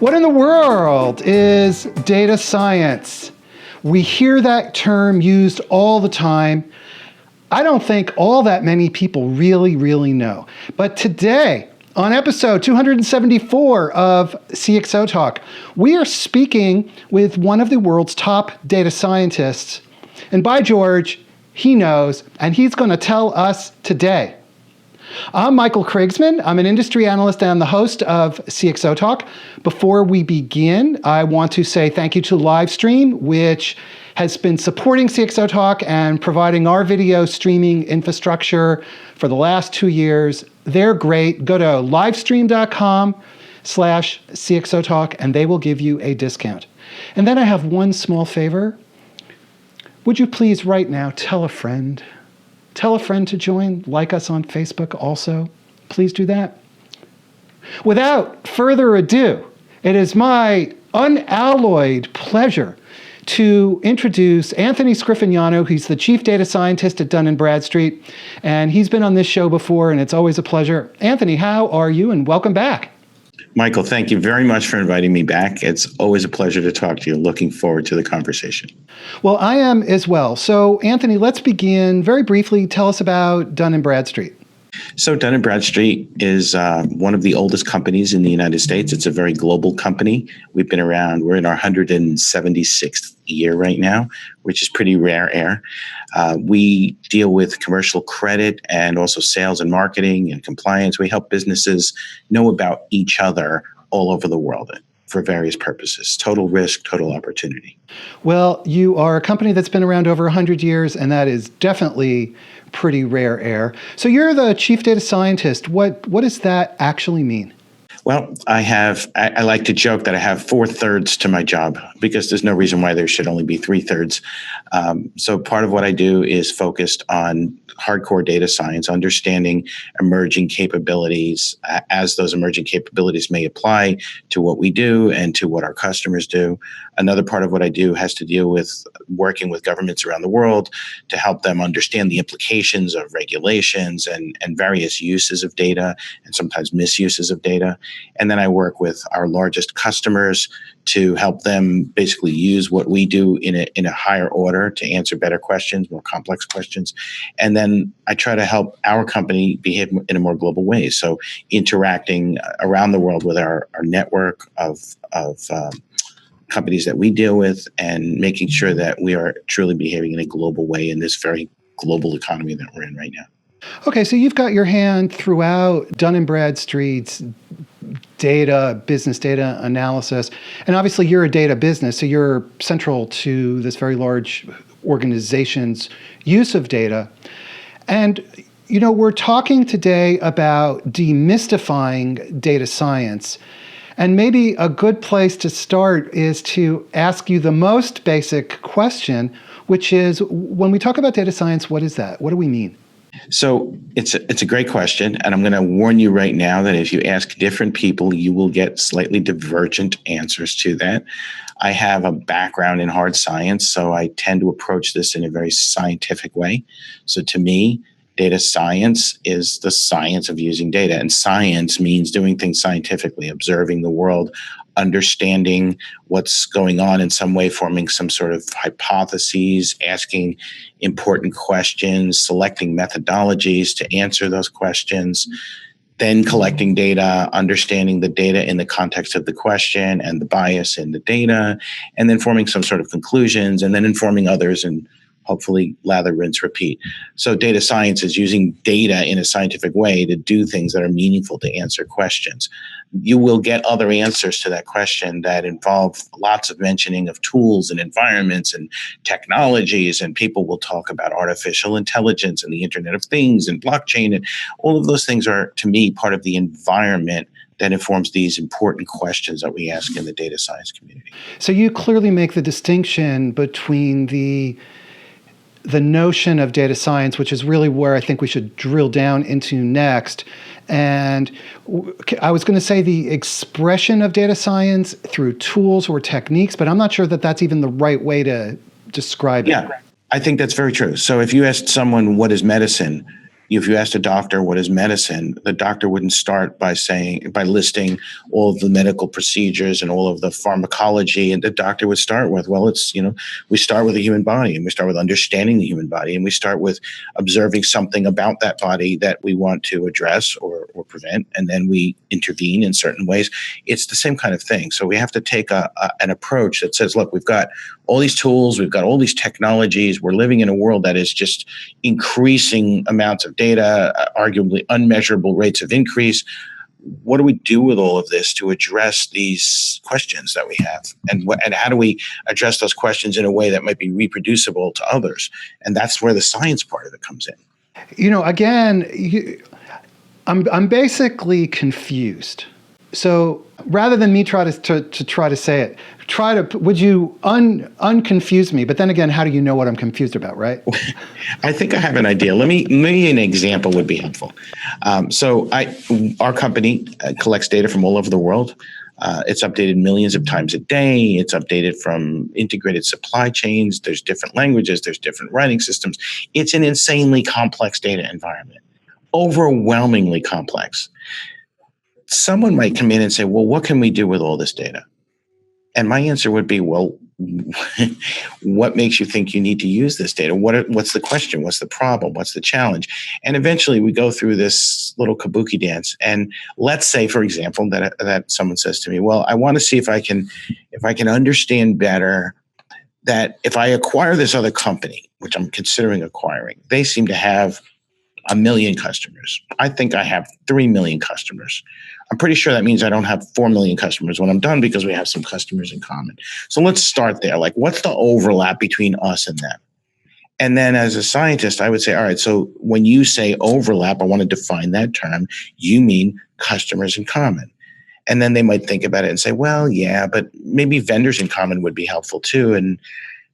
What in the world is data science? We hear that term used all the time. I don't think all that many people really know. But today, on episode 274 of CXOTalk, we are speaking with one of the world's top data scientists. And by George, he knows, and he's going to tell us today. I'm Michael Krigsman. I'm an industry analyst and the host of CXOTalk. Before we begin, I want to say thank you to Livestream, which has been supporting CXOTalk and providing our video streaming infrastructure for the last 2 years. They're great. Go to livestream.com/CXOTalk and they will give you a discount. And then I have one small favor. Would you please right now tell a friend? Tell a friend to join, like us on Facebook also. Please do that. Without further ado, it is my unalloyed pleasure to introduce Anthony Scriffignano. He's the Chief Data Scientist at Dun Bradstreet, and he's been on this show before, and it's always a pleasure. Anthony, how are you? And welcome back. Michael, thank you very much for inviting me back. It's always a pleasure to talk to you. Looking forward to the conversation. Well, I am as well. So, Anthony, let's begin very briefly. Tell us about Dun Bradstreet. So Dun Bradstreet is one of the oldest companies in the United States. It's a very global company. We've been around, we're in our 176th year right now, which is pretty rare air. We deal with commercial credit and also sales and marketing and compliance. We help businesses know about each other all over the world for various purposes. Total risk, total opportunity. Well, you are a company that's been around over 100 years, and that is definitely pretty rare air. So you're the Chief Data Scientist. What does that actually mean? Well, I like to joke that I have 4/3 to my job because there's no reason why there should only be 3/3. So part of what I do is focused on hardcore data science, understanding emerging capabilities as those emerging capabilities may apply to what we do and to what our customers do. Another part of what I do has to deal with working with governments around the world to help them understand the implications of regulations and various uses of data and sometimes misuses of data. And then I work with our largest customers to help them basically use what we do in a higher order to answer better questions, more complex questions. And then I try to help our company behave in a more global way. So interacting around the world with our network of companies that we deal with and making sure that we are truly behaving in a global way in this very global economy that we're in right now. Okay, so you've got your hand throughout Dun Bradstreet's data, business data analysis. And obviously you're a data business, so you're central to this very large organization's use of data. And, you know, we're talking today about demystifying data science. And maybe a good place to start is to ask you the most basic question, which is, when we talk about data science, what is that? What do we mean? So it's a great question, and I'm going to warn you right now that if you ask different people, you will get slightly divergent answers to that. I have a background in hard science, so I tend to approach this in a very scientific way. So to me, data science is the science of using data, and science means doing things scientifically, observing the world, understanding what's going on in some way, forming some sort of hypotheses, asking important questions, selecting methodologies to answer those questions, then collecting data, understanding the data in the context of the question and the bias in the data, and then forming some sort of conclusions, and then informing others and hopefully lather, rinse, repeat. So data science is using data in a scientific way to do things that are meaningful to answer questions. You will get other answers to that question that involve lots of mentioning of tools and environments and technologies, and people will talk about artificial intelligence and the Internet of Things and blockchain, and all of those things are, to me, part of the environment that informs these important questions that we ask in the data science community. So you clearly make the distinction between the notion of data science, which is really where I think we should drill down into next. And I was going to say the expression of data science through tools or techniques, but I'm not sure that that's even the right way to describe it. Yeah, I think that's very true. So if you asked someone, what is medicine? if you asked a doctor what is medicine, the doctor wouldn't start by listing all of the medical procedures and all of the pharmacology. And the doctor would start with, well, we start with the human body, and we start with understanding the human body, and we start with observing something about that body that we want to address or prevent, and then we intervene in certain ways. It's the same kind of thing. So we have to take an approach that says, look, we've got all these tools, we've got all these technologies, we're living in a world that is just increasing amounts of data, arguably unmeasurable rates of increase. What do we do with all of this to address these questions that we have? And how do we address those questions in a way that might be reproducible to others? And that's where the science part of it comes in. I'm basically confused. So rather than me try to say it, would you unconfuse me? But then again, how do you know what I'm confused about, right? I think I have an idea. Maybe an example would be helpful. Our company collects data from all over the world. It's updated millions of times a day. It's updated from integrated supply chains. There's different languages. There's different writing systems. It's an insanely complex data environment, overwhelmingly complex. Someone might come in and say, well, what can we do with all this data? And my answer would be, well, what makes you think you need to use this data? What's the question? What's the problem? What's the challenge? And eventually we go through this little kabuki dance. And let's say, for example, that someone says to me, well, I want to see if I can understand better that if I acquire this other company, which I'm considering acquiring, they seem to have 1 million customers. I think I have 3 million customers. I'm pretty sure that means I don't have 4 million customers when I'm done, because we have some customers in common. So let's start there. Like, what's the overlap between us and them? And then as a scientist, I would say, all right, so when you say overlap, I want to define that term. You mean customers in common. And then they might think about it and say, well, yeah, but maybe vendors in common would be helpful too. And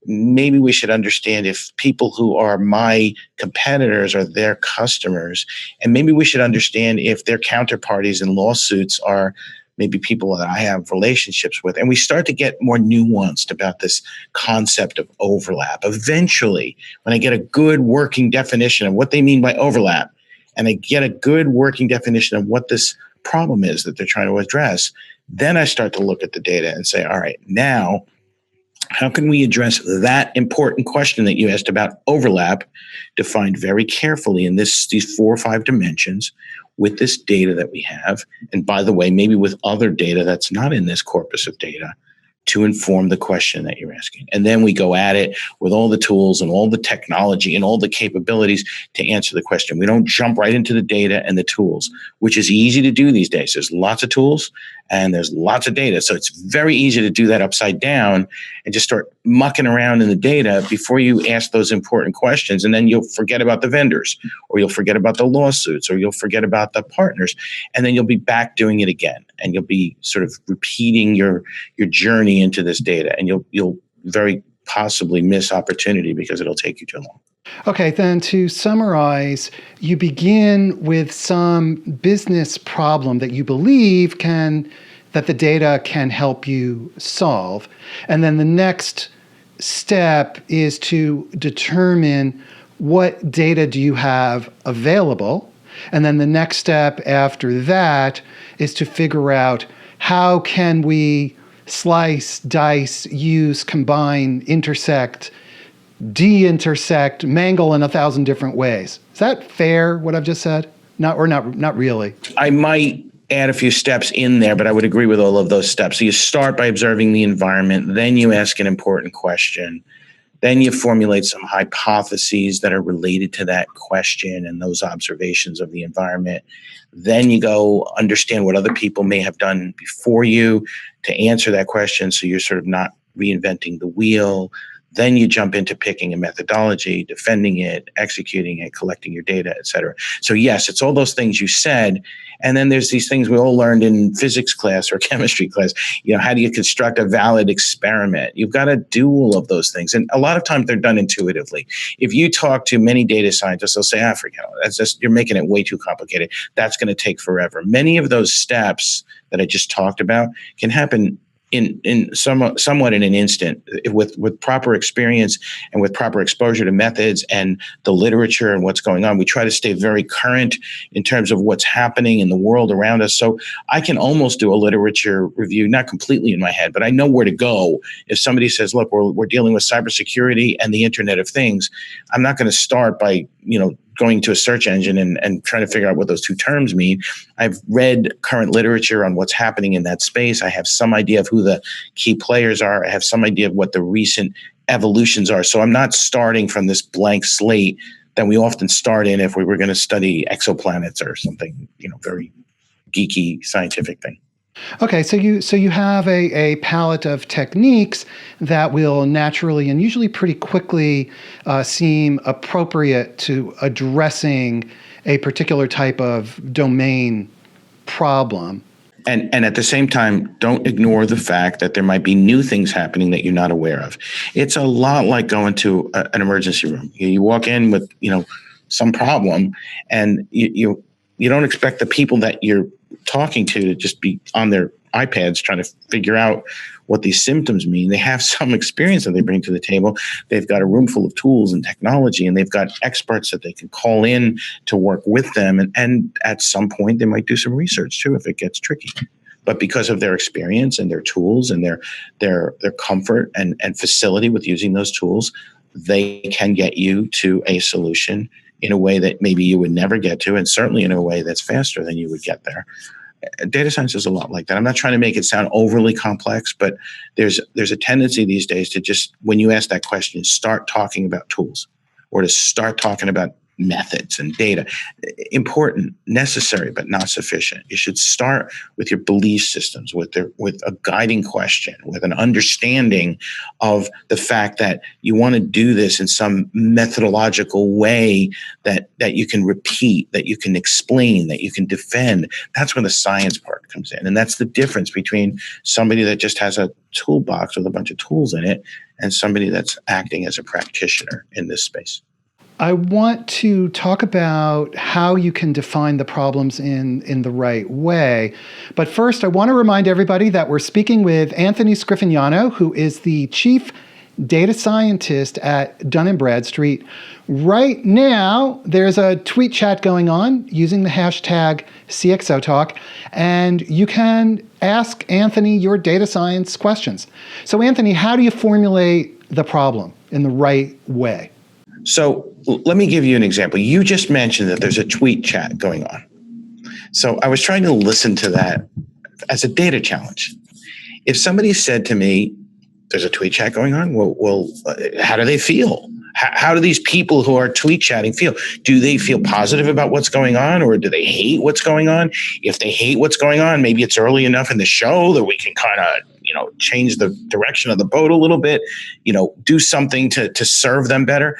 maybe we should understand if people who are my competitors are their customers. And maybe we should understand if their counterparties in lawsuits are maybe people that I have relationships with. And we start to get more nuanced about this concept of overlap. Eventually, when I get a good working definition of what they mean by overlap, and I get a good working definition of what this problem is that they're trying to address, then I start to look at the data and say, all right, now, how can we address that important question that you asked about overlap, defined very carefully in these 4 or 5 dimensions with this data that we have? And by the way, maybe with other data that's not in this corpus of data, to inform the question that you're asking. And then we go at it with all the tools and all the technology and all the capabilities to answer the question. We don't jump right into the data and the tools, which is easy to do these days. There's lots of tools and there's lots of data. So it's very easy to do that upside down and just start mucking around in the data before you ask those important questions. And then you'll forget about the vendors, or you'll forget about the lawsuits, or you'll forget about the partners. And then you'll be back doing it again. And you'll be sort of repeating your journey into this data. And you'll very possibly miss opportunity because it'll take you too long. Okay, then to summarize, you begin with some business problem that you believe that the data can help you solve. And then the next step is to determine what data do you have available. And then the next step after that is to figure out how can we slice, dice, use, combine, intersect, de-intersect, mangle in 1,000 different ways. Is that fair, what I've just said? Not really. I might add a few steps in there, but I would agree with all of those steps. So you start by observing the environment, then you ask an important question, then you formulate some hypotheses that are related to that question and those observations of the environment. Then you go understand what other people may have done before you to answer that question, so you're sort of not reinventing the wheel. Then you jump into picking a methodology, defending it, executing it, collecting your data, et cetera. So yes, it's all those things you said. And then there's these things we all learned in physics class or chemistry class. How do you construct a valid experiment? You've got to do all of those things. And a lot of times they're done intuitively. If you talk to many data scientists, they'll say, forget it. That's just, you're making it way too complicated. That's going to take forever. Many of those steps that I just talked about can happen somewhat in an instant with proper experience and with proper exposure to methods and the literature and what's going on. We try to stay very current in terms of what's happening in the world around us. So I can almost do a literature review, not completely in my head, but I know where to go. If somebody says, look, we're dealing with cybersecurity and the Internet of Things, I'm not going to start by, going to a search engine and trying to figure out what those two terms mean. I've read current literature on what's happening in that space. I have some idea of who the key players are. I have some idea of what the recent evolutions are. So I'm not starting from this blank slate that we often start in if we were going to study exoplanets or something, very geeky scientific thing. Okay, so you have a palette of techniques that will naturally and usually pretty quickly seem appropriate to addressing a particular type of domain problem. And at the same time, don't ignore the fact that there might be new things happening that you're not aware of. It's a lot like going to an emergency room. You walk in with some problem, and you don't expect the people that you're talking to just be on their iPads trying to figure out what these symptoms mean. They have some experience that they bring to the table. They've got a room full of tools and technology, and they've got experts that they can call in to work with them. And at some point, they might do some research too if it gets tricky. But because of their experience and their tools and their comfort and facility with using those tools, they can get you to a solution in a way that maybe you would never get to, and certainly in a way that's faster than you would get there. Data science is a lot like that. I'm not trying to make it sound overly complex, but there's a tendency these days to just, when you ask that question, start talking about tools or to start talking about methods and data. Important, necessary, but not sufficient. You should start with your belief systems, with a guiding question, with an understanding of the fact that you want to do this in some methodological way that you can repeat, that you can explain, that you can defend. That's where the science part comes in. And that's the difference between somebody that just has a toolbox with a bunch of tools in it and somebody that's acting as a practitioner in this space. I want to talk about how you can define the problems in the right way. But first, I want to remind everybody that we're speaking with Anthony Scriffignano, who is the Chief Data Scientist at Dun and Bradstreet. Right now, there's a tweet chat going on using the hashtag CXOTalk, and you can ask Anthony your data science questions. So Anthony, how do you formulate the problem in the right way? So let me give you an example. You just mentioned that there's a tweet chat going on. So I was trying to listen to that as a data challenge. If somebody said to me, there's a tweet chat going on, well, how do they feel? How do these people who are tweet chatting feel? Do they feel positive about what's going on, or do they hate what's going on? If they hate what's going on, maybe it's early enough in the show that we can kind of, change the direction of the boat a little bit, do something to serve them better.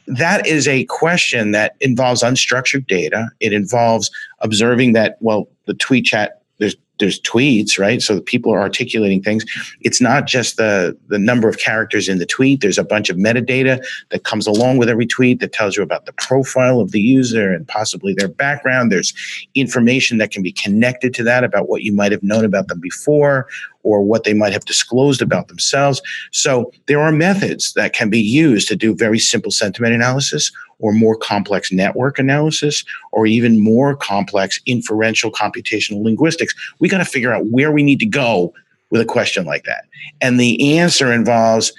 That is a question that involves unstructured data. It involves observing that, the tweet chat, there's tweets, right? So people are articulating things. It's not just the number of characters in the tweet. There's a bunch of metadata that comes along with every tweet that tells you about the profile of the user and possibly their background. There's information that can be connected to that about what you might have known about them before or what they might have disclosed about themselves. So there are methods that can be used to do very simple sentiment analysis or more complex network analysis or even more complex inferential computational linguistics. We got to figure out where we need to go with a question like that. And the answer involves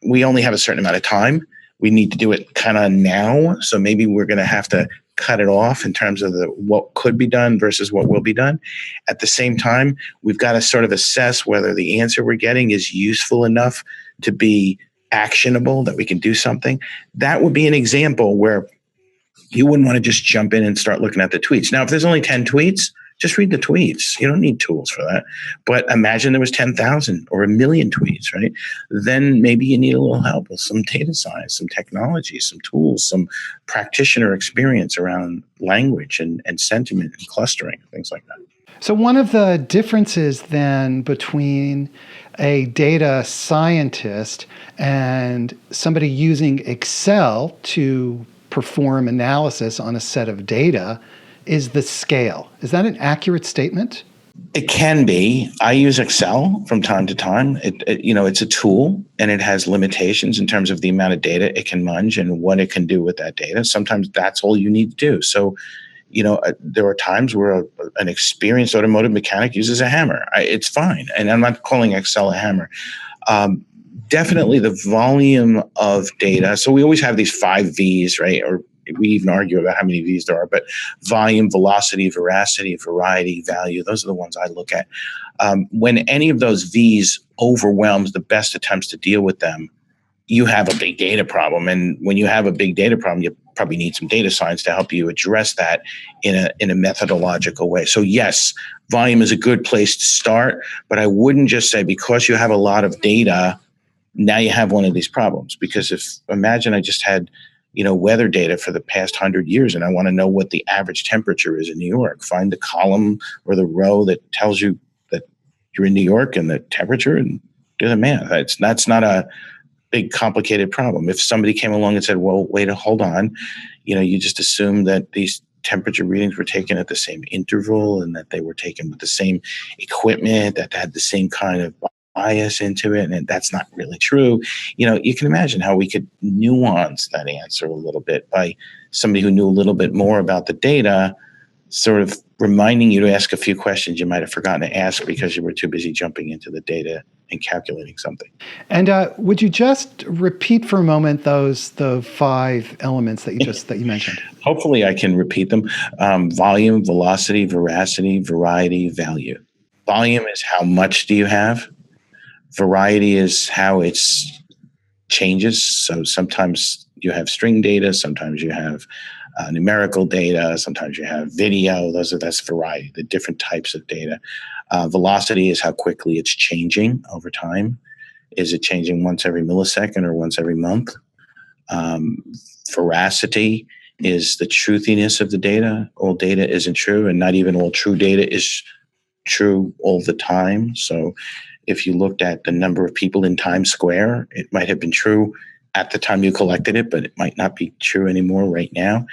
we only have a certain amount of time. We need to do it kind of now. So maybe we're going to have to cut it off in terms of what could be done versus what will be done. At the same time, we've got to sort of assess whether the answer we're getting is useful enough to be actionable, that we can do something. That would be an example where you wouldn't want to just jump in and start looking at the tweets. Now, if there's only 10 tweets, just read the tweets. You don't need tools for that. But imagine there was 10,000 or 1 million tweets, right? Then maybe you need a little help with some data science, some technology, some tools, some practitioner experience around language and sentiment and clustering, things like that. So one of the differences then between a data scientist and somebody using Excel to perform analysis on a set of data is the scale. Is that an accurate statement? It can be. I use Excel from time to time. It's a tool, and it has limitations in terms of the amount of data it can munch and what it can do with that data. Sometimes that's all you need to do. So, there are times where an experienced automotive mechanic uses a hammer. It's fine. And I'm not calling Excel a hammer. Definitely the volume of data. So we always have these 5 V's, right? Or we even argue about how many V's there are, but volume, velocity, veracity, variety, value, those are the ones I look at. When any of those V's overwhelms the best attempts to deal with them, you have a big data problem. And when you have a big data problem, you probably need some data science to help you address that in a methodological way. So yes, volume is a good place to start, but I wouldn't just say because you have a lot of data, now you have one of these problems. Because imagine I just had weather data for the past 100 years, and I want to know what the average temperature is in New York. Find the column or the row that tells you that you're in New York and the temperature, and do the math. That's not a big, complicated problem. If somebody came along and said, well, wait, hold on, you just assume that these temperature readings were taken at the same interval and that they were taken with the same equipment, that had the same kind of bias into it, and that's not really true. You can imagine how we could nuance that answer a little bit by somebody who knew a little bit more about the data, sort of reminding you to ask a few questions you might have forgotten to ask because you were too busy jumping into the data and calculating something. And would you just repeat for a moment the 5 elements that you mentioned? Hopefully I can repeat them. Volume, velocity, veracity, variety, value. Volume is how much do you have? Variety is how it changes. So sometimes you have string data, sometimes you have numerical data, sometimes you have video. That's variety, the different types of data. Velocity is how quickly it's changing over time. Is it changing once every millisecond or once every month? Veracity is the truthiness of the data. All data isn't true, and not even all true data is true all the time. So if you looked at the number of people in Times Square, it might have been true at the time you collected it, but it might not be true anymore right now.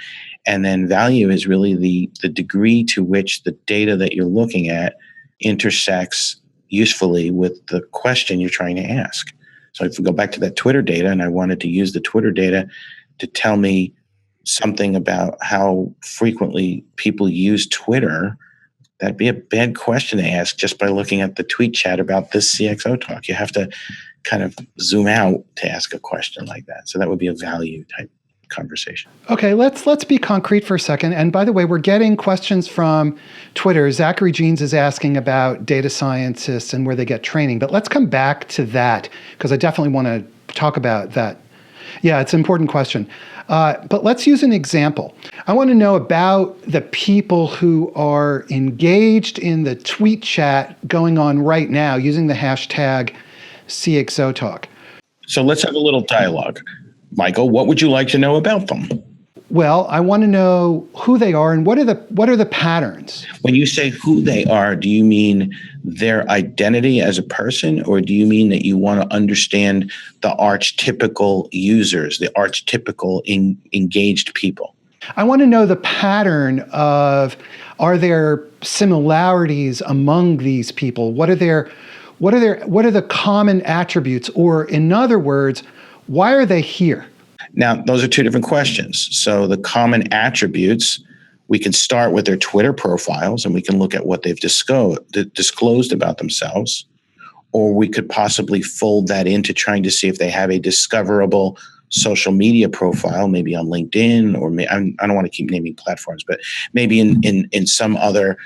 And then value is really the degree to which the data that you're looking at intersects usefully with the question you're trying to ask. So if we go back to that Twitter data, and I wanted to use the Twitter data to tell me something about how frequently people use Twitter, that'd be a bad question to ask just by looking at the tweet chat about this CXOTalk. You have to kind of zoom out to ask a question like that. So that would be a value type conversation. Okay, let's be concrete for a second. And by the way, we're getting questions from Twitter. Zachary Jeans is asking about data scientists and where they get training. But let's come back to that because I definitely want to talk about that. Yeah, it's an important question. But let's use an example. I want to know about the people who are engaged in the tweet chat going on right now using the hashtag CXOTalk. So let's have a little dialogue. Michael, what would you like to know about them? Well, I want to know who they are and what are the patterns. When you say who they are, do you mean their identity as a person, or do you mean that you want to understand the archetypical users, the archetypical engaged people? I want to know the pattern of, are there similarities among these people? What are the common attributes? Or in other words, why are they here? Now, those are 2 different questions. So the common attributes, we can start with their Twitter profiles and we can look at what they've disclosed about themselves, or we could possibly fold that into trying to see if they have a discoverable social media profile, maybe on LinkedIn, or I don't want to keep naming platforms, but maybe in some other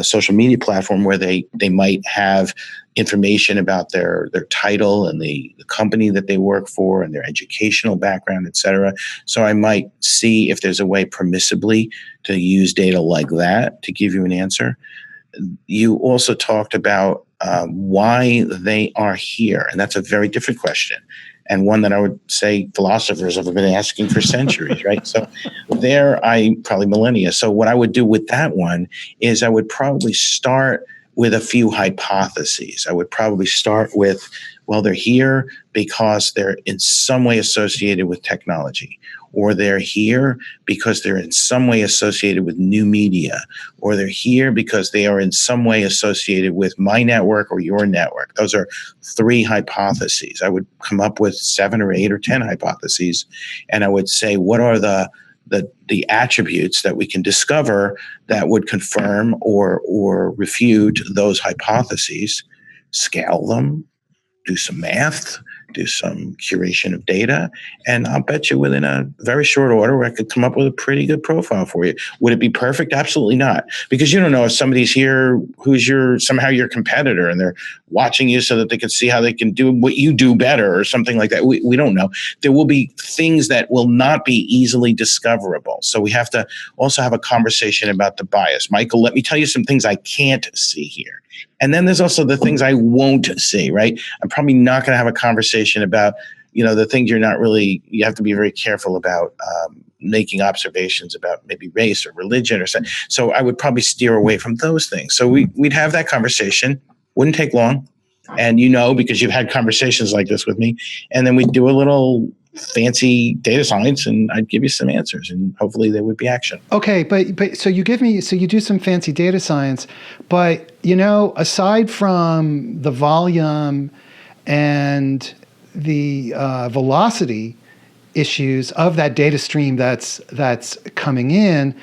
social media platform where they might have information about their title and the company that they work for and their educational background, et cetera. So I might see if there's a way permissibly to use data like that to give you an answer. You also talked about why they are here, and that's a very different question, and one that I would say philosophers have been asking for centuries, right? So probably millennia. So what I would do with that one is I would probably start with a few hypotheses. I would probably start with, well, they're here because they're in some way associated with technology, or they're here because they're in some way associated with new media, or they're here because they are in some way associated with my network or your network. Those are 3 hypotheses. I would come up with 7 or 8 or 10 hypotheses, and I would say, what are the attributes that we can discover that would confirm or refute those hypotheses, scale them, do some math, do some curation of data, and I'll bet you within a very short order, I could come up with a pretty good profile for you. Would it be perfect? Absolutely not. Because you don't know if somebody's here who's somehow your competitor and they're watching you so that they can see how they can do what you do better or something like that. We don't know. There will be things that will not be easily discoverable. So we have to also have a conversation about the bias. Michael, let me tell you some things I can't see here. And then there's also the things I won't see, right? I'm probably not going to have a conversation about, the things you have to be very careful about making observations about maybe race or religion or something. So I would probably steer away from those things. So we'd have that conversation. Wouldn't take long. And because you've had conversations like this with me. And then we'd do a little fancy data science and I'd give you some answers and hopefully there would be action. Okay, but so you do some fancy data science, but aside from the volume and the velocity issues of that data stream that's coming in,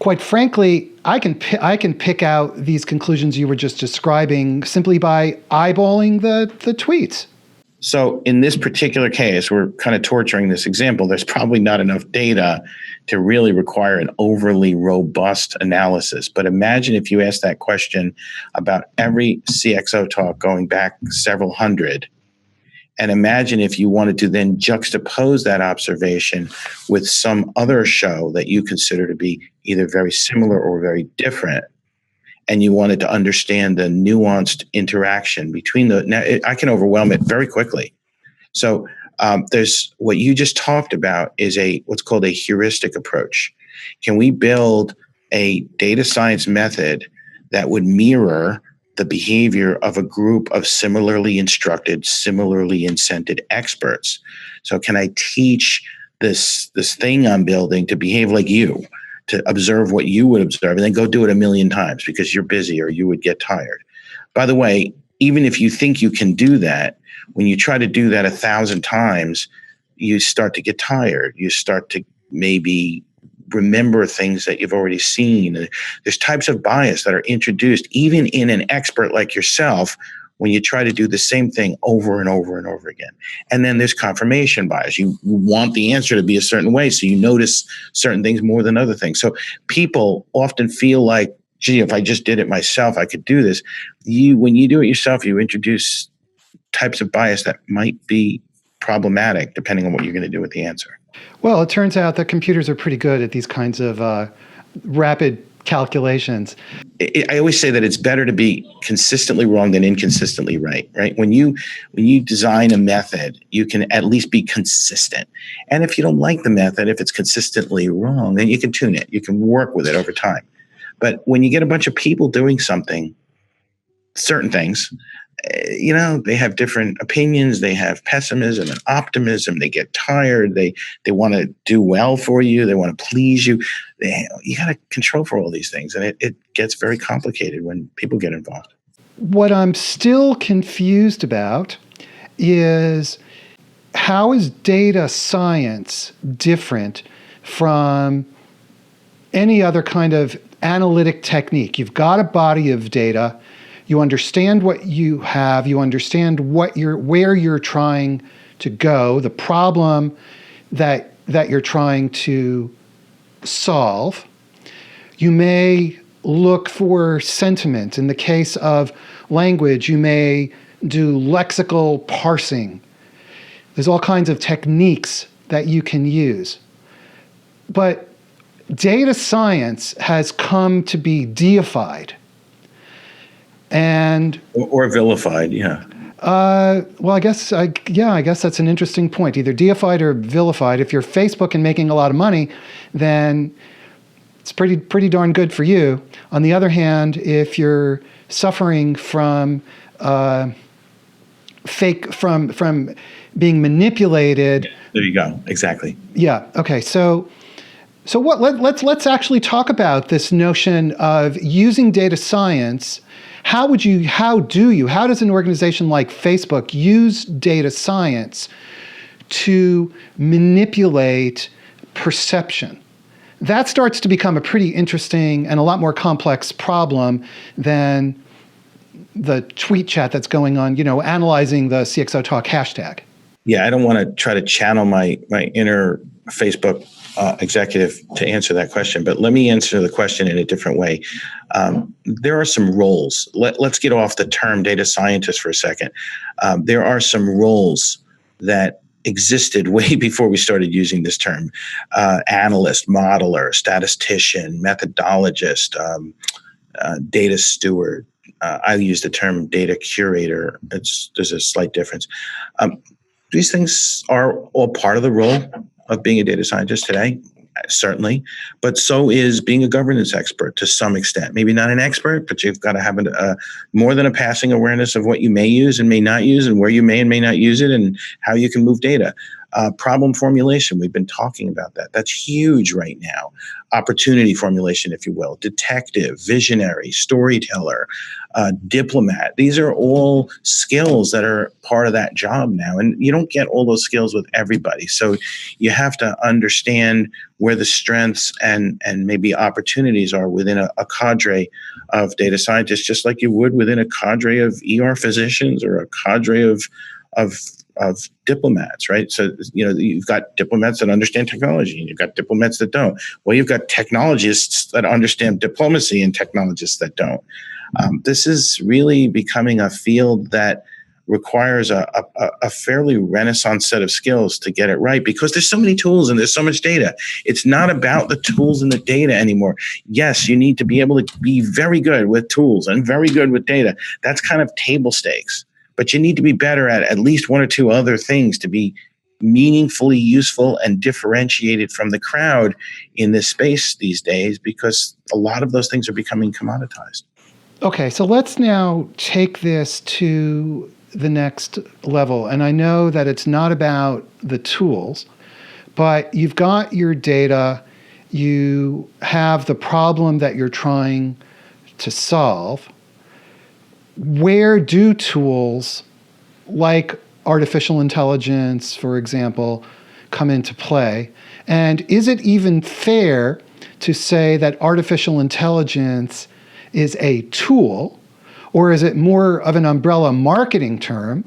quite frankly, I can pick out these conclusions you were just describing simply by eyeballing the tweets. So in this particular case, we're kind of torturing this example. There's probably not enough data to really require an overly robust analysis. But imagine if you asked that question about every CXOTalk going back several hundred. And imagine if you wanted to then juxtapose that observation with some other show that you consider to be either very similar or very different. And you wanted to understand the nuanced interaction between I can overwhelm it very quickly. So there's what you just talked about is what's called a heuristic approach. Can we build a data science method that would mirror the behavior of a group of similarly instructed, similarly incented experts? So can I teach this thing I'm building to behave like you? To observe what you would observe and then go do it 1,000,000 times because you're busy or you would get tired. By the way, even if you think you can do that, when you try to do that 1,000 times, you start to get tired. You start to maybe remember things that you've already seen. There's types of bias that are introduced even in an expert like yourself when you try to do the same thing over and over and over again. And then there's confirmation bias. You want the answer to be a certain way, so you notice certain things more than other things. So people often feel like, gee, if I just did it myself, I could do this. When you do it yourself, you introduce types of bias that might be problematic depending on what you're going to do with the answer. Well, it turns out that computers are pretty good at these kinds of rapid calculations. I always say that it's better to be consistently wrong than inconsistently right? When you design a method, you can at least be consistent. And if you don't like the method, if it's consistently wrong, then you can tune it. You can work with it over time. But when you get a bunch of people doing certain things, they have different opinions. They have pessimism and optimism. They get tired. They want to do well for you. They want to please you. You got to control for all these things. And it gets very complicated when people get involved. What I'm still confused about is how is data science different from any other kind of analytic technique? You've got a body of data. You understand what you have. You understand where you're trying to go, the problem that you're trying to solve. You may look for sentiment. In the case of language, you may do lexical parsing. There's all kinds of techniques that you can use. But data science has come to be deified. Or vilified, yeah. Well, I guess that's an interesting point. Either deified or vilified. If you're Facebook and making a lot of money, then it's pretty darn good for you. On the other hand, if you're suffering from fake from being manipulated. There you go. Exactly. Yeah. Okay. So let's actually talk about this notion of using data science. How does an organization like Facebook use data science to manipulate perception? That starts to become a pretty interesting and a lot more complex problem than the tweet chat that's going on, analyzing the CXOTalk hashtag. Yeah, I don't want to try to channel my inner Facebook executive to answer that question, but let me answer the question in a different way. There are some roles. Let's get off the term data scientist for a second. There are some roles that existed way before we started using this term. Analyst, modeler, statistician, methodologist, data steward. I use the term data curator. There's a slight difference. These things are all part of the role of being a data scientist today, certainly, but so is being a governance expert to some extent. Maybe not an expert, but you've got to have more than a passing awareness of what you may use and may not use and where you may and may not use it and how you can move data. Problem formulation, we've been talking about that. That's huge right now. Opportunity formulation, if you will. Detective, visionary, storyteller, diplomat. These are all skills that are part of that job now. And you don't get all those skills with everybody. So you have to understand where the strengths and maybe opportunities are within a cadre of data scientists, just like you would within a cadre of ER physicians or a cadre of diplomats, right? So, you've got diplomats that understand technology and you've got diplomats that don't. Well, you've got technologists that understand diplomacy and technologists that don't. This is really becoming a field that requires a fairly renaissance set of skills to get it right, because there's so many tools and there's so much data. It's not about the tools and the data anymore. Yes, you need to be able to be very good with tools and very good with data. That's kind of table stakes. But you need to be better at least one or two other things to be meaningfully useful and differentiated from the crowd in this space these days, because a lot of those things are becoming commoditized. Okay, so let's now take this to the next level. And I know that it's not about the tools, but you've got your data, you have the problem that you're trying to solve. Where do tools like artificial intelligence, for example, come into play? And is it even fair to say that artificial intelligence is a tool, or is it more of an umbrella marketing term?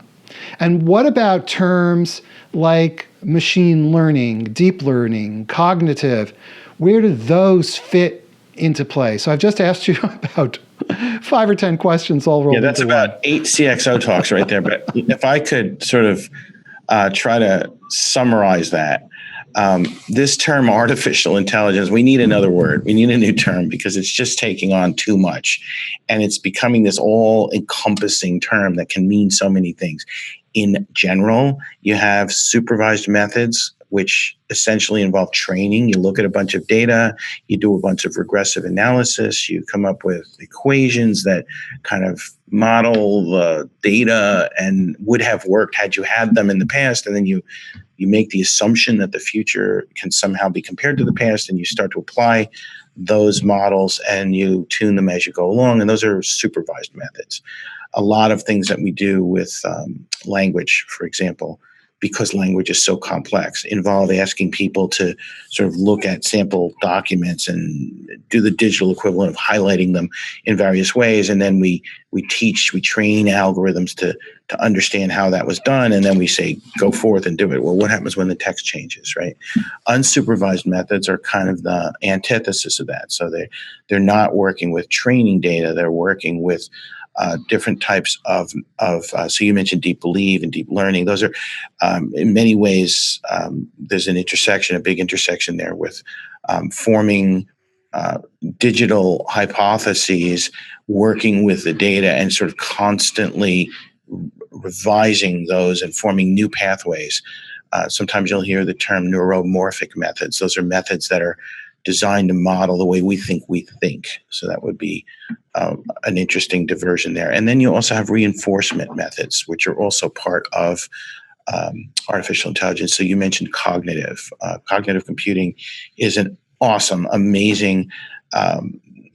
And what about terms like machine learning, deep learning, cognitive? Where do those fit into play? So I've just asked you about 5 or 10 questions all rolled into one. Yeah, that's about 8 CXO talks right there. But if I could sort of try to summarize that, this term artificial intelligence, we need another word. We need a new term, because it's just taking on too much. And it's becoming this all-encompassing term that can mean so many things. In general, you have supervised methods, which essentially involve training. You look at a bunch of data, you do a bunch of regressive analysis, you come up with equations that kind of model the data and would have worked had you had them in the past, and then you make the assumption that the future can somehow be compared to the past, and you start to apply those models and you tune them as you go along, and those are supervised methods. A lot of things that we do with language, for example, because language is so complex, involve asking people to sort of look at sample documents and do the digital equivalent of highlighting them in various ways. And then we train algorithms to understand how that was done. And then we say, go forth and do it. Well, what happens when the text changes, right? Unsupervised methods are kind of the antithesis of that. So they're not working with training data. They're working with different types of so you mentioned deep belief and deep learning. Those are in many ways, there's a big intersection there with forming digital hypotheses, working with the data and sort of constantly revising those and forming new pathways. Sometimes you'll hear the term neuromorphic methods. Those are methods that are designed to model the way we think. So that would be an interesting diversion there. And then you also have reinforcement methods, which are also part of artificial intelligence. So you mentioned cognitive. Cognitive computing is an awesome, amazing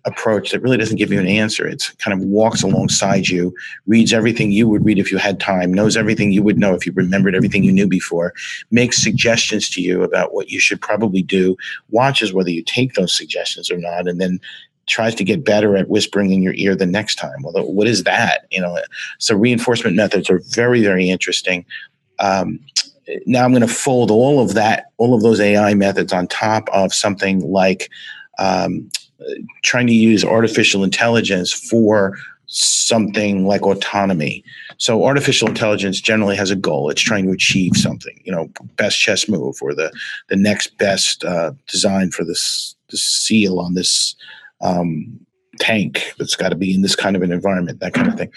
approach that really doesn't give you an answer. It kind of walks alongside you, reads everything you would read if you had time, knows everything you would know if you remembered everything you knew before, makes suggestions to you about what you should probably do, watches whether you take those suggestions or not, and then tries to get better at whispering in your ear the next time. Well, what is that? So reinforcement methods are very, very interesting. Now I'm going to fold all of those AI methods on top of something like trying to use artificial intelligence for something like autonomy. So artificial intelligence generally has a goal. It's trying to achieve something, best chess move, or the next best design for the seal on this tank that's got to be in this kind of an environment, that kind of thing.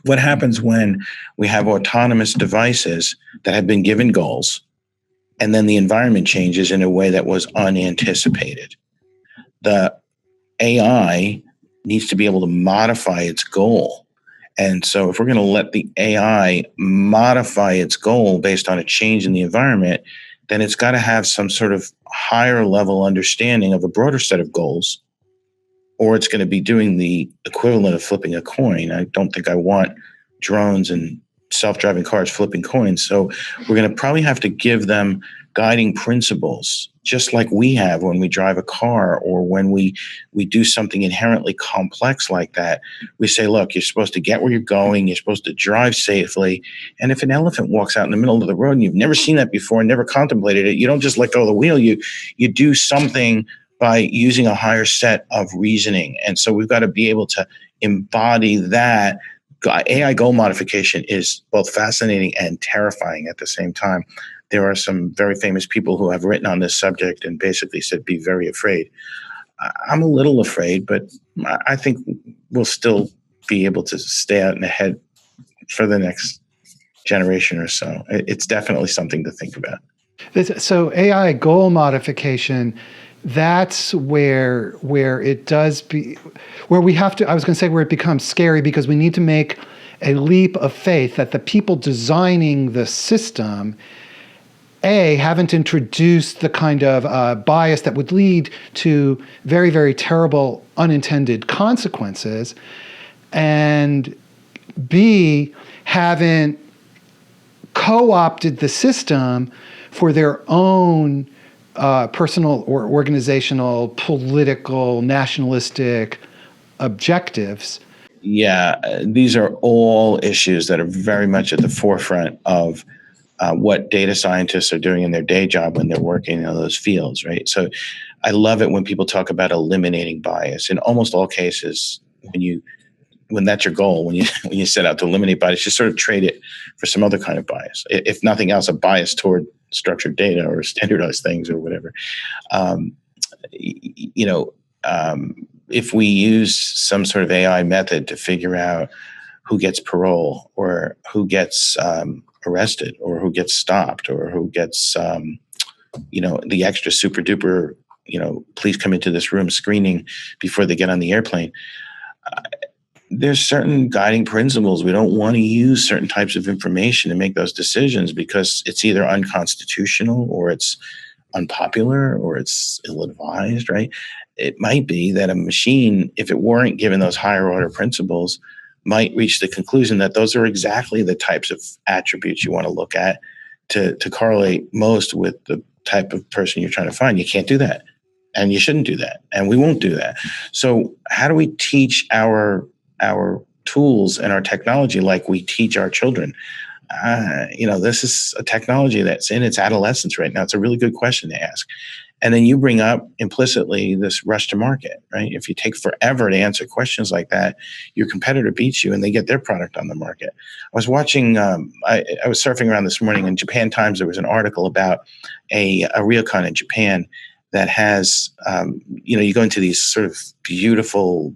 What happens when we have autonomous devices that have been given goals, and then the environment changes in a way that was unanticipated? The AI needs to be able to modify its goal. And so if we're going to let the AI modify its goal based on a change in the environment, then it's got to have some sort of higher level understanding of a broader set of goals, or it's going to be doing the equivalent of flipping a coin. I don't think I want drones and self-driving cars flipping coins. So we're going to probably have to give them guiding principles, just like we have when we drive a car, or when we do something inherently complex like that. We say, look, you're supposed to get where you're going. You're supposed to drive safely. And if an elephant walks out in the middle of the road and you've never seen that before and never contemplated it, you don't just let go of the wheel. You do something by using a higher set of reasoning. And so we've got to be able to embody that. AI goal modification is both fascinating and terrifying at the same time. There are some very famous people who have written on this subject and basically said, be very afraid. I'm a little afraid, but I think we'll still be able to stay out and ahead for the next generation or so. It's definitely something to think about. So AI goal modification, that's where it does be, where we have to, I was going to say where it becomes scary, because we need to make a leap of faith that the people designing the system, haven't introduced the kind of bias that would lead to very, very terrible unintended consequences, and B, haven't co-opted the system for their own personal or organizational, political, nationalistic objectives. Yeah, these are all issues that are very much at the forefront of what data scientists are doing in their day job when they're working in those fields, right? So I love it when people talk about eliminating bias. In almost all cases, when that's your goal, when you set out to eliminate bias, you sort of trade it for some other kind of bias. If nothing else, a bias toward structured data or standardized things or whatever. If we use some sort of AI method to figure out who gets parole, or who gets arrested, or who gets stopped, or who gets the extra super duper please come into this room screening before they get on the airplane, there's certain guiding principles. We don't want to use certain types of information to make those decisions, because it's either unconstitutional, or it's unpopular, or it's ill-advised, right? It might be that a machine, if it weren't given those higher order principles, might reach the conclusion that those are exactly the types of attributes you want to look at to correlate most with the type of person you're trying to find. You can't do that, and you shouldn't do that, and we won't do that. So how do we teach our tools and our technology like we teach our children? This is a technology that's in its adolescence right now. It's a really good question to ask. And then you bring up implicitly this rush to market, right? If you take forever to answer questions like that, your competitor beats you and they get their product on the market. I was watching, I was surfing around this morning in Japan Times. There was an article about a ryokan in Japan that has, you go into these sort of beautiful,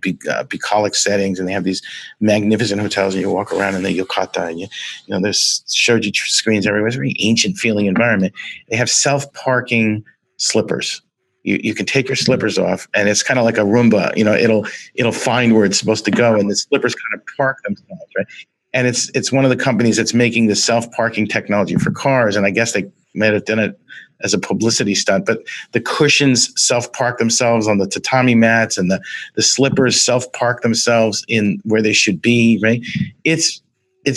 bucolic settings, and they have these magnificent hotels, and you walk around in the yokata, and there's shoji screens everywhere. It's a very ancient feeling environment. They have self-parking slippers. you can take your slippers off, and it's kind of like a Roomba. It'll find where it's supposed to go, and the slippers kind of park themselves, right? And it's one of the companies that's making the self-parking technology for cars, and I guess they might have done it as a publicity stunt, but the cushions self-park themselves on the tatami mats, and the slippers self-park themselves in where they should be, right? It's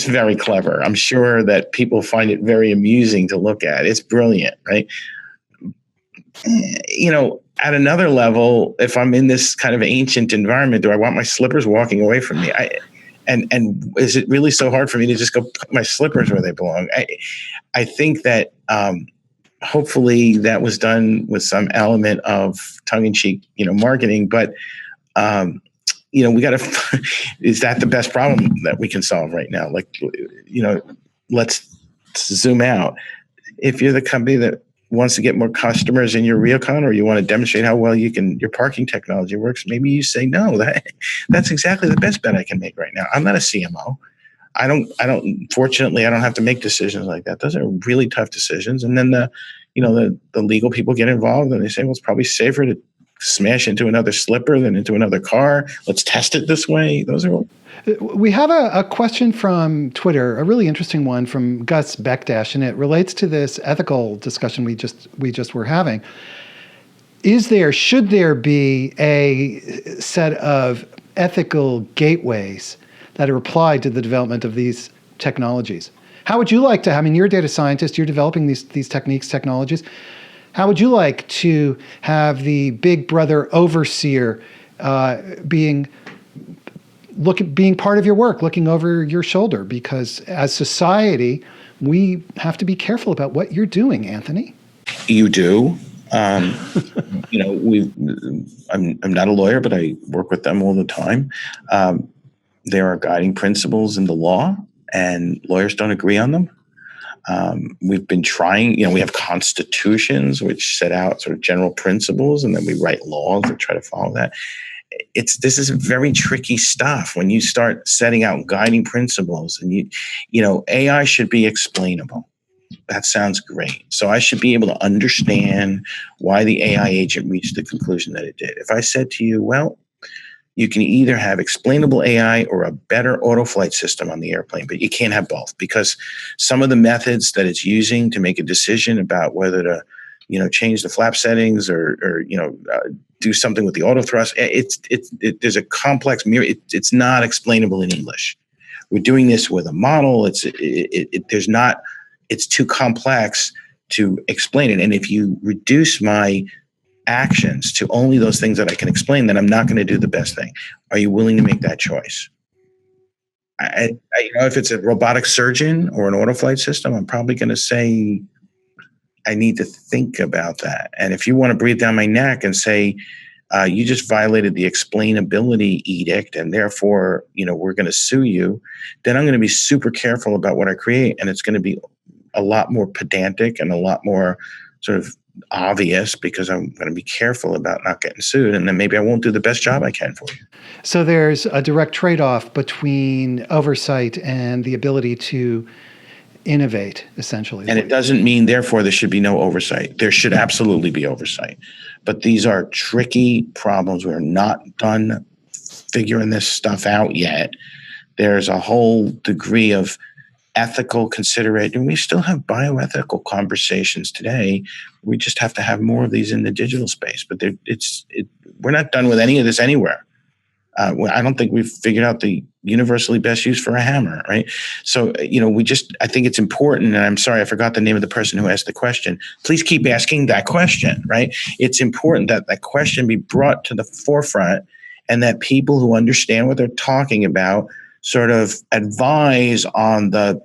very clever. I'm sure that people find it very amusing to look at. It's brilliant, right? At another level, if I'm in this kind of ancient environment, do I want my slippers walking away from me? And is it really so hard for me to just go put my slippers where they belong? I think that hopefully that was done with some element of tongue-in-cheek, marketing. But we got to. Is that the best problem that we can solve right now? Let's zoom out. If you're the company that wants to get more customers in your ryokan, or you want to demonstrate how well your parking technology works, maybe you say, no, that's exactly the best bet I can make right now. I'm not a CMO. Fortunately, I don't have to make decisions like that. Those are really tough decisions. And then the legal people get involved, and they say, well, it's probably safer to smash into another slipper than into another car. Let's test it this way. Those are. We have a question from Twitter, a really interesting one from Gus Bekdash, and it relates to this ethical discussion we just were having. Should there be a set of ethical gateways that are applied to the development of these technologies? How would you like to, you're a data scientist, you're developing these techniques, technologies. How would you like to have the big brother overseer being part of your work, looking over your shoulder? Because as society, we have to be careful about what you're doing, Anthony. You do. I'm not a lawyer, but I work with them all the time. There are guiding principles in the law, and lawyers don't agree on them. We've been trying, we have constitutions which set out sort of general principles, and then we write laws that try to follow that. This is very tricky stuff when you start setting out guiding principles, and AI should be explainable. That sounds great. So I should be able to understand why the AI agent reached the conclusion that it did. If I said to you, well, you can either have explainable AI or a better auto flight system on the airplane, but you can't have both, because some of the methods that it's using to make a decision about whether to, change the flap settings or do something with the auto thrust, there's a complex mirror. It's not explainable in English. We're doing this with a model. It's too complex to explain it. And if you reduce my actions to only those things that I can explain, then I'm not going to do the best thing. Are you willing to make that choice? If it's a robotic surgeon or an auto flight system, I'm probably going to say, I need to think about that. And if you want to breathe down my neck and say, you just violated the explainability edict, and therefore, we're going to sue you, then I'm going to be super careful about what I create. And it's going to be a lot more pedantic and a lot more sort of obvious, because I'm going to be careful about not getting sued, and then maybe I won't do the best job I can for you. So there's a direct trade-off between oversight and the ability to innovate, essentially. And it doesn't mean, therefore, there should be no oversight. There should absolutely be oversight. But these are tricky problems. We're not done figuring this stuff out yet. There's a whole degree of ethical consideration. We still have bioethical conversations today. We just have to have more of these in the digital space. But we're not done with any of this anywhere. I don't think we've figured out the universally best use for a hammer, right? So, I think it's important, and I'm sorry, I forgot the name of the person who asked the question. Please keep asking that question, right? It's important that that question be brought to the forefront, and that people who understand what they're talking about sort of advise on the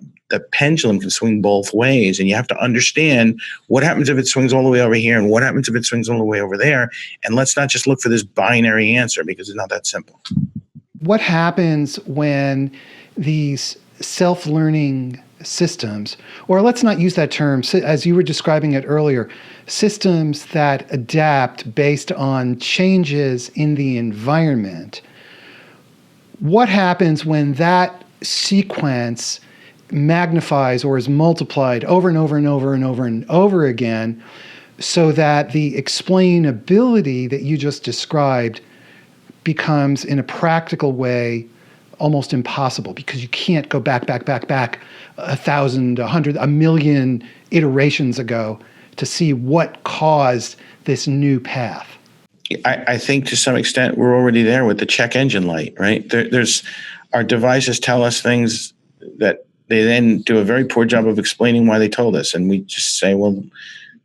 pendulum can swing both ways. And you have to understand what happens if it swings all the way over here, and what happens if it swings all the way over there. And let's not just look for this binary answer, because it's not that simple. What happens when these self-learning systems, or let's not use that term, as you were describing it earlier, systems that adapt based on changes in the environment, what happens when that sequence magnifies or is multiplied over and over and over and over and over again so that the explainability that you just described becomes, in a practical way, almost impossible, because you can't go back 1,000, 100, a million iterations ago to see what caused this new path. I think to some extent we're already there with the check engine light, right? There's our devices tell us things that they then do a very poor job of explaining why they told us, and we just say, well,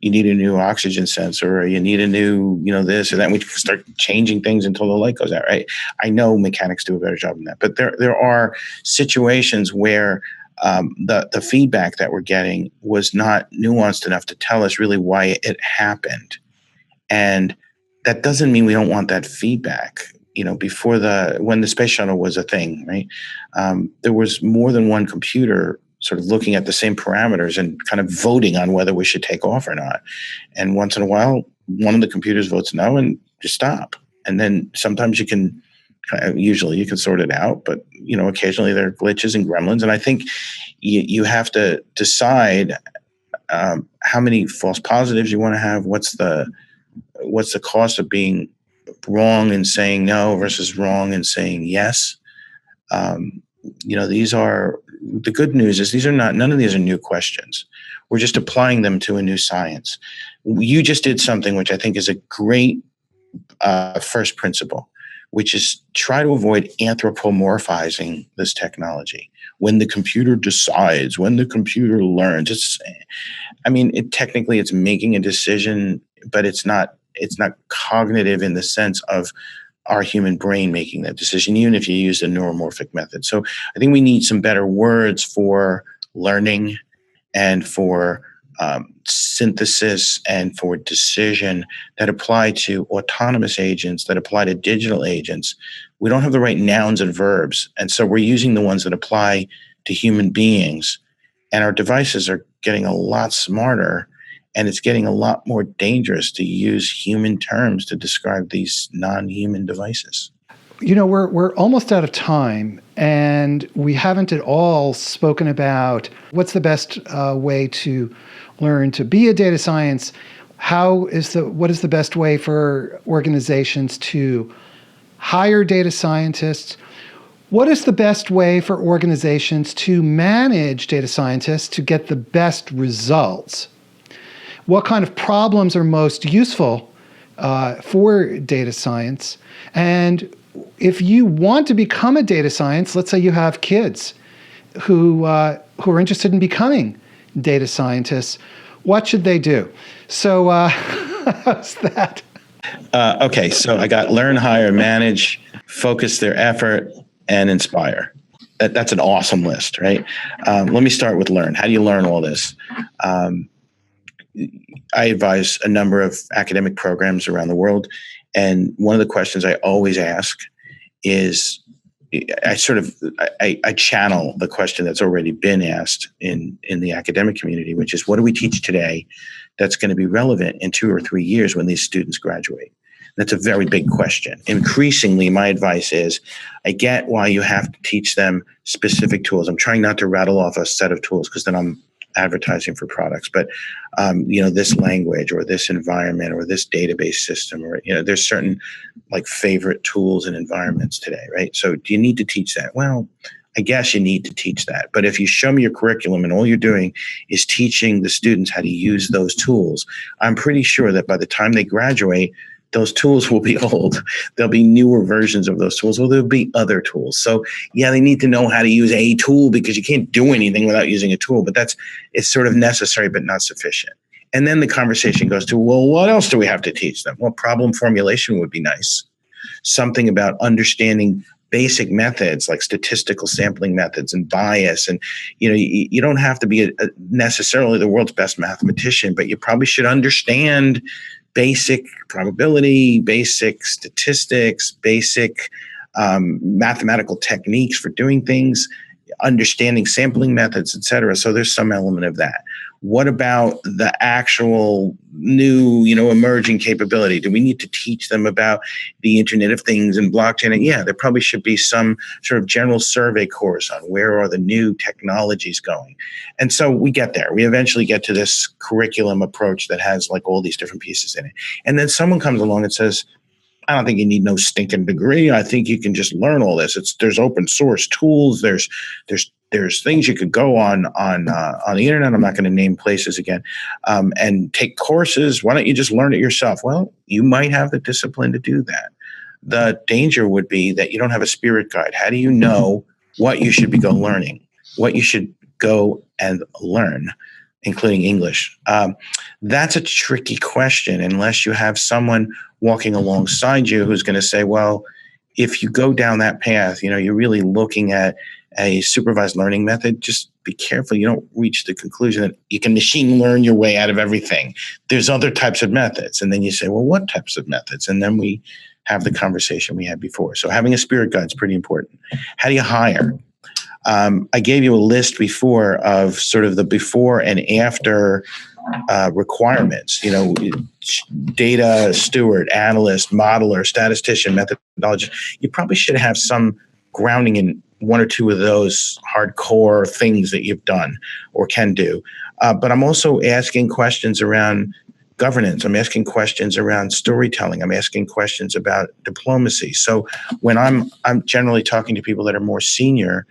you need a new oxygen sensor, or you need a new, this or that. And we start changing things until the light goes out, right? I know mechanics do a better job than that, but there are situations where the feedback that we're getting was not nuanced enough to tell us really why it happened. And that doesn't mean we don't want that feedback. When the space shuttle was a thing, right? There was more than one computer sort of looking at the same parameters and kind of voting on whether we should take off or not. And once in a while, one of the computers votes no and just stop. And then sometimes usually you can sort it out, but occasionally there are glitches and gremlins. And I think you have to decide how many false positives you want to have. What's the cost of being wrong and saying no versus wrong and saying yes? These are the good news is none of these are new questions. We're just applying them to a new science. You just did something which I think is a great first principle, which is try to avoid anthropomorphizing this technology. When the computer decides, when the computer learns, technically it's making a decision, but it's not cognitive in the sense of our human brain making that decision, even if you use a neuromorphic method. So I think we need some better words for learning and for synthesis and for decision that apply to autonomous agents, that apply to digital agents. We don't have the right nouns and verbs. And so we're using the ones that apply to human beings. And our devices are getting a lot smarter, and it's getting a lot more dangerous to use human terms to describe these non-human devices. We're almost out of time, and we haven't at all spoken about what's the best way to learn to be a data science. What is the best way for organizations to hire data scientists? What is the best way for organizations to manage data scientists to get the best results? What kind of problems are most useful for data science? And if you want to become a data science, let's say you have kids who are interested in becoming data scientists, what should they do? So how's that? Okay, so I got learn, hire, manage, focus their effort, and inspire. That's an awesome list, right? Let me start with learn. How do you learn all this? I advise a number of academic programs around the world, and one of the questions I always ask is, I channel the question that's already been asked in the academic community, which is, what do we teach today that's going to be relevant in 2 or 3 years when these students graduate? That's a very big question. Increasingly, my advice is, I get why you have to teach them specific tools. I'm trying not to rattle off a set of tools because then I'm advertising for products, but this language or this environment or this database system, or there's certain like favorite tools and environments today, right? So do you need to teach that? Well, I guess you need to teach that. But if you show me your curriculum and all you're doing is teaching the students how to use those tools, I'm pretty sure that by the time they graduate, those tools will be old. There'll be newer versions of those tools, or there'll be other tools. So yeah, they need to know how to use a tool, because you can't do anything without using a tool, but it's sort of necessary, but not sufficient. And then the conversation goes to, well, what else do we have to teach them? Well, problem formulation would be nice. Something about understanding basic methods like statistical sampling methods and bias. And, you don't have to be necessarily the world's best mathematician, but you probably should understand basic probability, basic statistics, basic mathematical techniques for doing things, understanding sampling methods, et cetera. So there's some element of that. What about the actual new, emerging capability? Do we need to teach them about the Internet of Things and blockchain? And yeah, there probably should be some sort of general survey course on where are the new technologies going. And so we get there. We eventually get to this curriculum approach that has like all these different pieces in it. And then someone comes along and says, I don't think you need no stinking degree. I think you can just learn all this. There's open source tools. There's things you could go on the internet. I'm not going to name places again, and take courses. Why don't you just learn it yourself? Well, you might have the discipline to do that. The danger would be that you don't have a spirit guide. How do you know what you should be learning? What you should go and learn, including English? That's a tricky question unless you have someone walking alongside you who's going to say, well, if you go down that path, you're really looking at a supervised learning method. Just be careful you don't reach the conclusion that you can machine learn your way out of everything. There's other types of methods. And then you say, well, what types of methods? And then we have the conversation we had before. So having a spirit guide is pretty important. How do you hire? I gave you a list before of sort of the before and after requirements, data steward, analyst, modeler, statistician, methodologist. You probably should have some grounding in one or two of those hardcore things that you've done or can do. But I'm also asking questions around governance. I'm asking questions around storytelling. I'm asking questions about diplomacy. So when I'm generally talking to people that are more senior,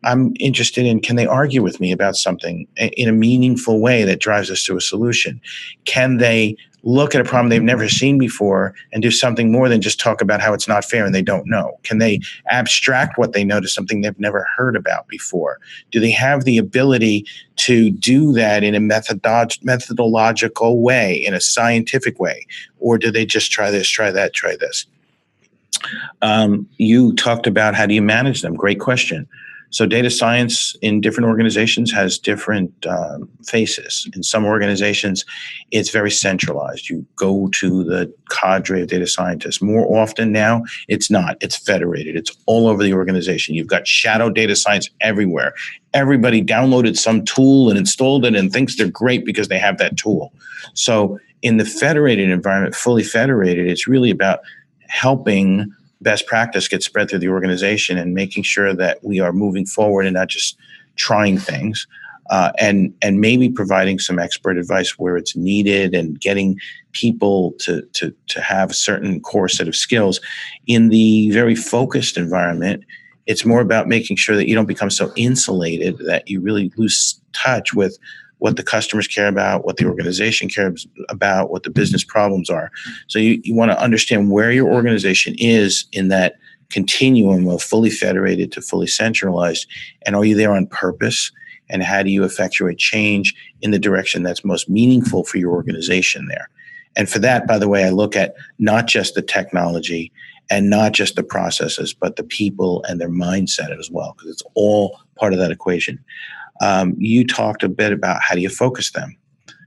I'm interested in, can they argue with me about something in a meaningful way that drives us to a solution? Can they look at a problem they've never seen before and do something more than just talk about how it's not fair and they don't know? Can they abstract what they know to something they've never heard about before? Do they have the ability to do that in a methodological way, in a scientific way? Or do they just try this, try that, try this? You talked about how do you manage them? Great question. So data science in different organizations has different faces. In some organizations, it's very centralized. You go to the cadre of data scientists. More often now, it's not. It's federated. It's all over the organization. You've got shadow data science everywhere. Everybody downloaded some tool and installed it and thinks they're great because they have that tool. So in the federated environment, fully federated, it's really about helping best practice gets spread through the organization and making sure that we are moving forward and not just trying things, and maybe providing some expert advice where it's needed and getting people to have a certain core set of skills. In the very focused environment, it's more about making sure that you don't become so insulated that you really lose touch with what the customers care about, what the organization cares about, what the business problems are. So you want to understand where your organization is in that continuum of fully federated to fully centralized. And are you there on purpose? And how do you effectuate change in the direction that's most meaningful for your organization there? And for that, by the way, I look at not just the technology and not just the processes, but the people and their mindset as well, because it's all part of that equation. You talked a bit about how do you focus them.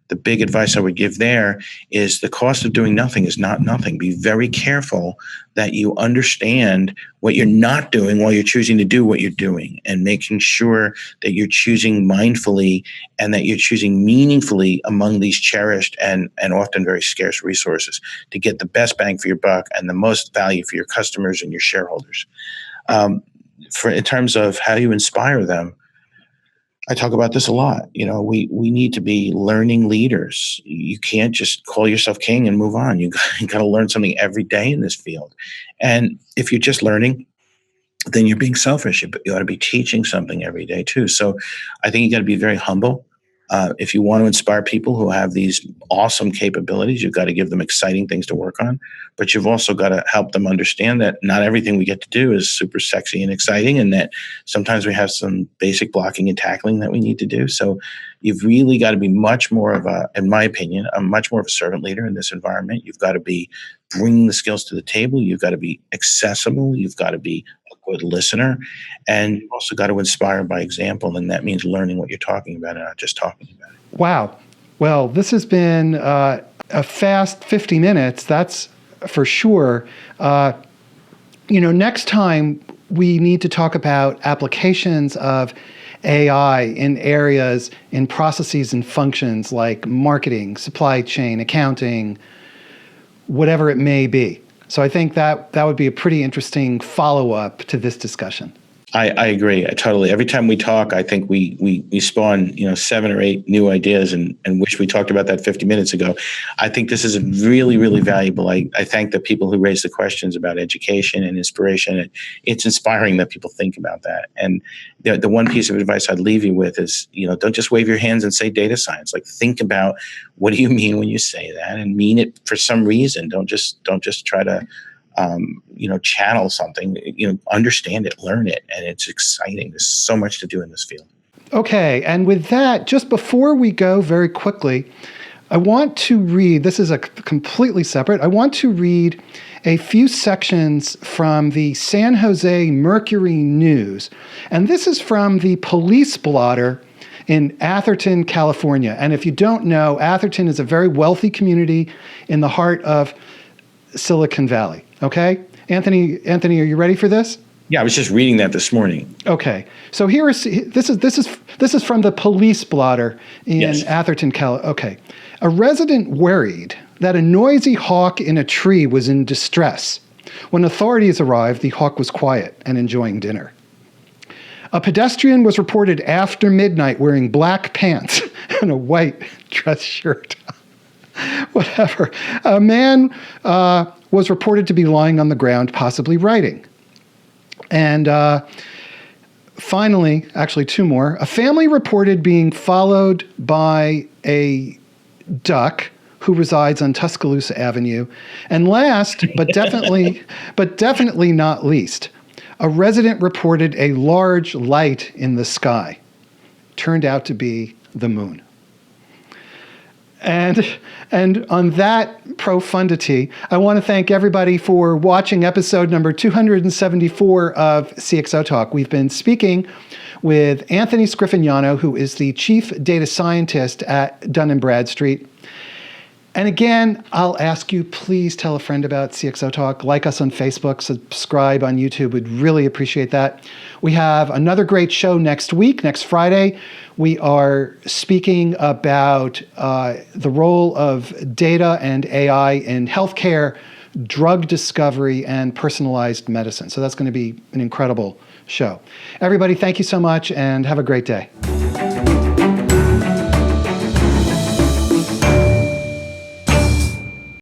The big advice I would give there is the cost of doing nothing is not nothing. Be very careful that you understand what you're not doing while you're choosing to do what you're doing, and making sure that you're choosing mindfully and that you're choosing meaningfully among these cherished and often very scarce resources to get the best bang for your buck and the most value for your customers and your shareholders. In terms of how you inspire them, I talk about this a lot. We need to be learning leaders. You can't just call yourself king and move on. You got to learn something every day in this field. And if you're just learning, then you're being selfish. You ought to be teaching something every day too. So I think you got to be very humble. If you want to inspire people who have these awesome capabilities, you've got to give them exciting things to work on. But you've also got to help them understand that not everything we get to do is super sexy and exciting, and that sometimes we have some basic blocking and tackling that we need to do. So you've really got to be much more of in my opinion, much more of a servant leader in this environment. You've got to be bringing the skills to the table. You've got to be accessible. You've got to be a good listener. And you've also got to inspire by example. And that means learning what you're talking about and not just talking about it. Wow. Well, this has been a fast 50 minutes. That's for sure. Next time we need to talk about applications of AI in areas, in processes and functions like marketing, supply chain, accounting, whatever it may be. So I think that would be a pretty interesting follow-up to this discussion. I agree. Totally. Every time we talk, I think we spawn 7 or 8 new ideas, and wish we talked about that 50 minutes ago. I think this is really, really valuable. I thank the people who raised the questions about education and inspiration. It's inspiring that people think about that. And the one piece of advice I'd leave you with is, don't just wave your hands and say data science. Like, think about, what do you mean when you say that, and mean it for some reason. Don't just try to channel something. Understand it, learn it, and it's exciting. There's so much to do in this field. Okay, and with that, just before we go very quickly, I want to read, this is a completely separate, I want to read a few sections from the San Jose Mercury News. And this is from the police blotter in Atherton, California. And if you don't know, Atherton is a very wealthy community in the heart of Silicon Valley. Okay? Anthony, are you ready for this? Yeah, I was just reading that this morning. Okay, so this is from the police blotter in Atherton, California. Okay, a resident worried that a noisy hawk in a tree was in distress. When authorities arrived, the hawk was quiet and enjoying dinner. A pedestrian was reported after midnight wearing black pants and a white dress shirt. Whatever. A man was reported to be lying on the ground, possibly writing. And finally, actually 2 more, a family reported being followed by a duck who resides on Tuscaloosa Avenue. And last, but definitely not least, a resident reported a large light in the sky. Turned out to be the moon. And on that profundity, I want to thank everybody for watching episode number 274 of CXOTalk. We've been speaking with Anthony Scriffignano, who is the Chief Data Scientist at Dun and Bradstreet. And again, I'll ask you, please tell a friend about CXOTalk. Like us on Facebook, subscribe on YouTube. We'd really appreciate that. We have another great show next week, next Friday. We are speaking about the role of data and AI in healthcare, drug discovery, and personalized medicine. So that's going to be an incredible show. Everybody, thank you so much and have a great day.